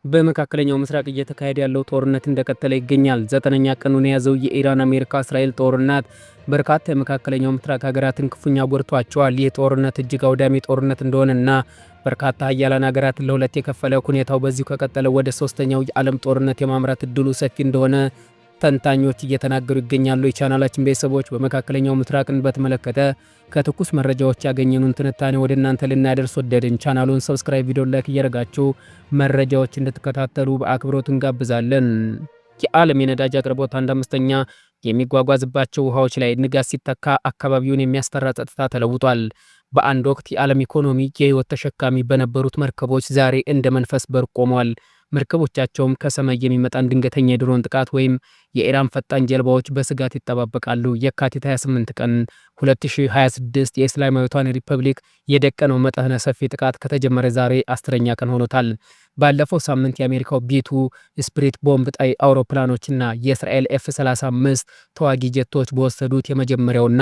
በመካከለኛው ምስራቅ እየተካሄደ ያለው ጦርነት እንደቀጠለ ይገኛል። 9ኛ ቀኑን የያዘው የኢራን አሜሪካ እስራኤል ጦርነት በርካታ የመካከለኛው ምስራቅ ሀገራትን ክፉኛ ጎድቷቸዋል። ይህ ጦርነት እጅግ አውዳሚ ጦርነት እንደሆነና በርካታ ሀያላን ሀገራትን ለሁለት የከፈለ ሁኔታው በዚሁ ከቀጠለ ወደ ሶስተኛው የዓለም ጦርነት የማምራት እድሉ ሰፊ እንደሆነ ተንታኞች እየተናገሩ ይገኛሉ። የቻናላችን ቤተሰቦች በመካከለኛው ምስራቅን በተመለከተ ከትኩስ መረጃዎች ያገኘኑን ትንታኔ ወደ እናንተ ልናደርስ ወደድን። ቻናሉን ሰብስክራይብ፣ ቪዲዮ ላይክ እያደረጋችሁ መረጃዎች እንድትከታተሉ በአክብሮት እንጋብዛለን። የዓለም የነዳጅ አቅርቦት 1/5ኛ የሚጓጓዝባቸው ውሃዎች ላይ ንጋት ሲተካ አካባቢውን የሚያስፈራ ጸጥታ ተለውጧል። በአንድ ወቅት የዓለም ኢኮኖሚ የህይወት ተሸካሚ በነበሩት መርከቦች ዛሬ እንደ መንፈስ በር ቆመዋል። መርከቦቻቸውም ከሰማይ የሚመጣን ድንገተኛ የድሮን ጥቃት ወይም የኢራን ፈጣን ጀልባዎች በስጋት ይጠባበቃሉ። የካቲት 28 ቀን 2026 የእስላማዊቷን ሪፐብሊክ የደቀነው መጠነ ሰፊ ጥቃት ከተጀመረ ዛሬ 10ኛ ቀን ሆኖታል። ባለፈው ሳምንት የአሜሪካው ቢቱ ስፕሪት ቦምብ ጣይ አውሮፕላኖችና የእስራኤል ኤፍ-35 ተዋጊ ጀቶች በወሰዱት የመጀመሪያውና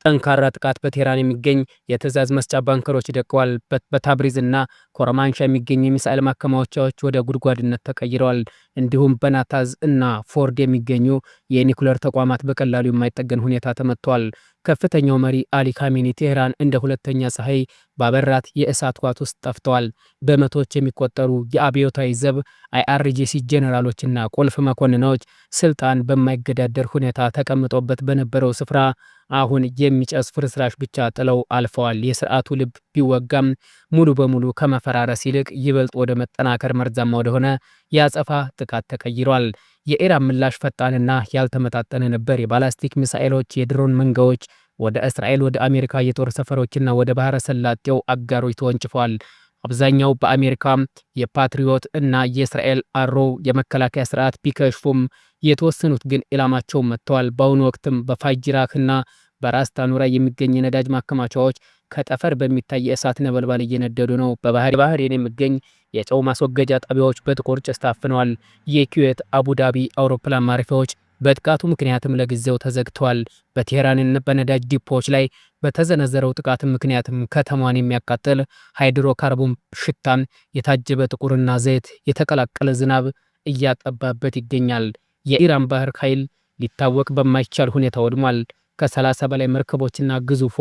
ጠንካራ ጥቃት በቴህራን የሚገኝ የትዕዛዝ መስጫ ባንከሮች ደቀዋል። በታብሪዝና ኮረማንሻ የሚገኙ የሚሳኤል ማከማቻዎች ወደ ጉድጓድነት ተቀይረዋል። እንዲሁም በናታዝ እና ፎርድ የሚገኙ የኒኩለር ተቋማት በቀላሉ የማይጠገን ሁኔታ ተመቷል። ከፍተኛው መሪ አሊ ካሜኒ ቴህራን እንደ ሁለተኛ ፀሐይ ባበራት የእሳት ቋት ውስጥ ጠፍተዋል። በመቶዎች የሚቆጠሩ የአብዮታዊ ዘብ አይአርጂሲ ጄኔራሎችና ቁልፍ መኮንኖች ስልጣን በማይገዳደር ሁኔታ ተቀምጦበት በነበረው ስፍራ አሁን የሚጨስ ፍርስራሽ ብቻ ጥለው አልፈዋል። የስርዓቱ ልብ ቢወጋም ሙሉ በሙሉ ከመፈራረስ ይልቅ ይበልጥ ወደ መጠናከር መርዛማ ወደሆነ የአጸፋ ጥቃት ተቀይሯል። የኢራን ምላሽ ፈጣንና ያልተመጣጠነ ነበር። የባላስቲክ ሚሳኤሎች፣ የድሮን መንጋዎች ወደ እስራኤል፣ ወደ አሜሪካ የጦር ሰፈሮችና ወደ ባህረ ሰላጤው አጋሮች ተወንጭፈዋል። አብዛኛው በአሜሪካ የፓትሪዮት እና የእስራኤል አሮ የመከላከያ ስርዓት ቢከሽፉም የተወሰኑት ግን ኢላማቸው መጥተዋል። በአሁኑ ወቅትም በፋጅራክና በራስ ታኑራ የሚገኝ የነዳጅ ማከማቻዎች ከጠፈር በሚታይ የእሳት ነበልባል እየነደዱ ነው። በባህሬን የሚገኝ የጨው ማስወገጃ ጣቢያዎች በጥቁር ጭስ ታፍነዋል። የኩዌት አቡዳቢ አውሮፕላን ማረፊያዎች በጥቃቱ ምክንያትም ለጊዜው ተዘግተዋል። በቴህራንና በነዳጅ ዲፖዎች ላይ በተዘነዘረው ጥቃት ምክንያትም ከተማዋን የሚያቃጥል ሃይድሮካርቦን ሽታን የታጀበ ጥቁርና ዘይት የተቀላቀለ ዝናብ እያጠባበት ይገኛል። የኢራን ባህር ኃይል ሊታወቅ በማይቻል ሁኔታ ወድሟል። ከ30 በላይ መርከቦችና ግዙፏ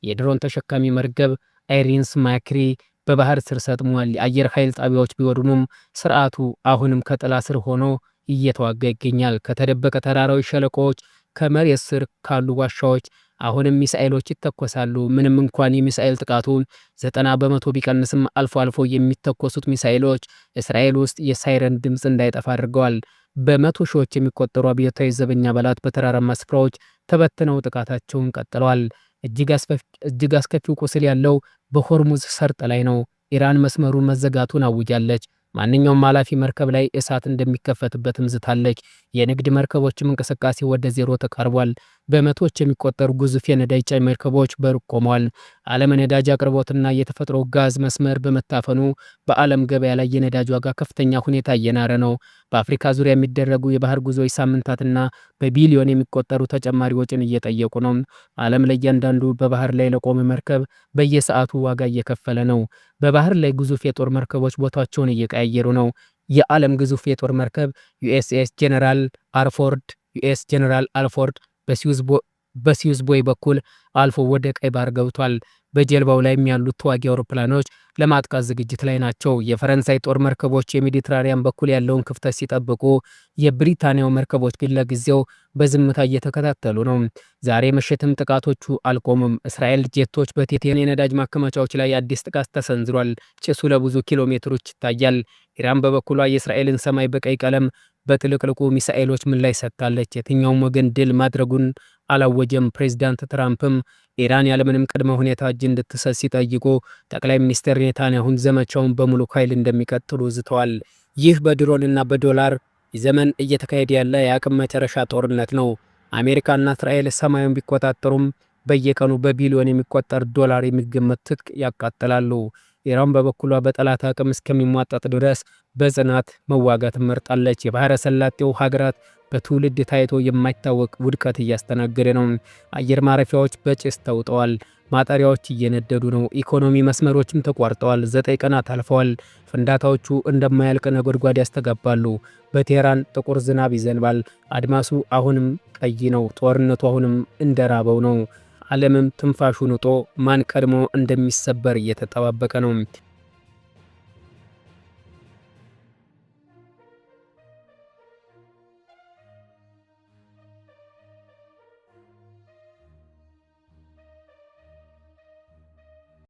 የድሮን ተሸካሚ መርከብ አይሪንስ ማክሪ በባህር ስር ሰጥሟል። የአየር ኃይል ጣቢያዎች ቢወድሙም ስርዓቱ አሁንም ከጥላ ስር ሆኖ እየተዋጋ ይገኛል። ከተደበቀ ተራራዊ ሸለቆዎች፣ ከመሬት ስር ካሉ ዋሻዎች አሁንም ሚሳኤሎች ይተኮሳሉ። ምንም እንኳን የሚሳኤል ጥቃቱ 90 በመቶ ቢቀንስም አልፎ አልፎ የሚተኮሱት ሚሳኤሎች እስራኤል ውስጥ የሳይረን ድምፅ እንዳይጠፋ አድርገዋል። በመቶ ሺዎች የሚቆጠሩ አብዮታዊ ዘበኛ አባላት በተራራማ ስፍራዎች ተበትነው ጥቃታቸውን ቀጥለዋል። እጅግ አስከፊው ቁስል ያለው በሆርሙዝ ሰርጥ ላይ ነው። ኢራን መስመሩን መዘጋቱን አውጃለች። ማንኛውም ኃላፊ መርከብ ላይ እሳት እንደሚከፈትበትም ዝታለች። የንግድ መርከቦችም እንቅስቃሴ ወደ ዜሮ ተቃርቧል። በመቶዎች የሚቆጠሩ ግዙፍ የነዳጅ ጫኝ መርከቦች በሩቅ ቆመዋል። ዓለም ነዳጅ አቅርቦትና የተፈጥሮ ጋዝ መስመር በመታፈኑ በዓለም ገበያ ላይ የነዳጅ ዋጋ ከፍተኛ ሁኔታ እየናረ ነው። በአፍሪካ ዙሪያ የሚደረጉ የባህር ጉዞዎች ሳምንታትና በቢሊዮን የሚቆጠሩ ተጨማሪ ወጪን እየጠየቁ ነው። ዓለም ለእያንዳንዱ በባህር ላይ ለቆመ መርከብ በየሰዓቱ ዋጋ እየከፈለ ነው። በባህር ላይ ግዙፍ የጦር መርከቦች ቦታቸውን እየቀያየሩ ነው። የዓለም ግዙፍ የጦር መርከብ ዩኤስ ጄኔራል አልፎርድ በሲዩዝ ቦይ በኩል አልፎ ወደ ቀይ ባህር ገብቷል። በጀልባው ላይም ያሉት ተዋጊ አውሮፕላኖች ለማጥቃት ዝግጅት ላይ ናቸው። የፈረንሳይ ጦር መርከቦች የሜዲትራኒያን በኩል ያለውን ክፍተት ሲጠብቁ፣ የብሪታንያው መርከቦች ግን ለጊዜው በዝምታ እየተከታተሉ ነው። ዛሬ ምሽትም ጥቃቶቹ አልቆሙም። እስራኤል ጄቶች በቴህራን የነዳጅ ማከማቻዎች ላይ አዲስ ጥቃት ተሰንዝሯል። ጭሱ ለብዙ ኪሎ ሜትሮች ይታያል። ኢራን በበኩሏ የእስራኤልን ሰማይ በቀይ ቀለም በትልቅልቁ ሚሳኤሎች ምላሽ ሰጥታለች። የትኛውም ወገን ድል ማድረጉን አላወጀም። ፕሬዚዳንት ትራምፕም ኢራን ያለምንም ቅድመ ሁኔታ እጅ እንድትሰጥ ሲጠይቁ ጠቅላይ ሚኒስትር ኔታንያሁን ዘመቻውን በሙሉ ኃይል እንደሚቀጥሉ ዝተዋል። ይህ በድሮንና በዶላር ዘመን እየተካሄደ ያለ የአቅም መጨረሻ ጦርነት ነው። አሜሪካና እስራኤል ሰማዩን ቢቆጣጠሩም በየቀኑ በቢሊዮን የሚቆጠር ዶላር የሚገመት ትጥቅ ያቃጥላሉ። ኢራን በበኩሏ በጠላት አቅም እስከሚሟጠጥ ድረስ በጽናት መዋጋት መርጣለች። የባህረ ሰላጤው ሀገራት በትውልድ ታይቶ የማይታወቅ ውድቀት እያስተናገደ ነው። አየር ማረፊያዎች በጭስ ተውጠዋል። ማጣሪያዎች እየነደዱ ነው። ኢኮኖሚ መስመሮችም ተቋርጠዋል። 9 ቀናት አልፈዋል። ፍንዳታዎቹ እንደማያልቅ ነጎድጓድ ያስተጋባሉ። በቴህራን ጥቁር ዝናብ ይዘንባል። አድማሱ አሁንም ቀይ ነው። ጦርነቱ አሁንም እንደራበው ነው። ዓለምም ትንፋሹን ውጦ ማን ቀድሞ እንደሚሰበር እየተጠባበቀ ነው።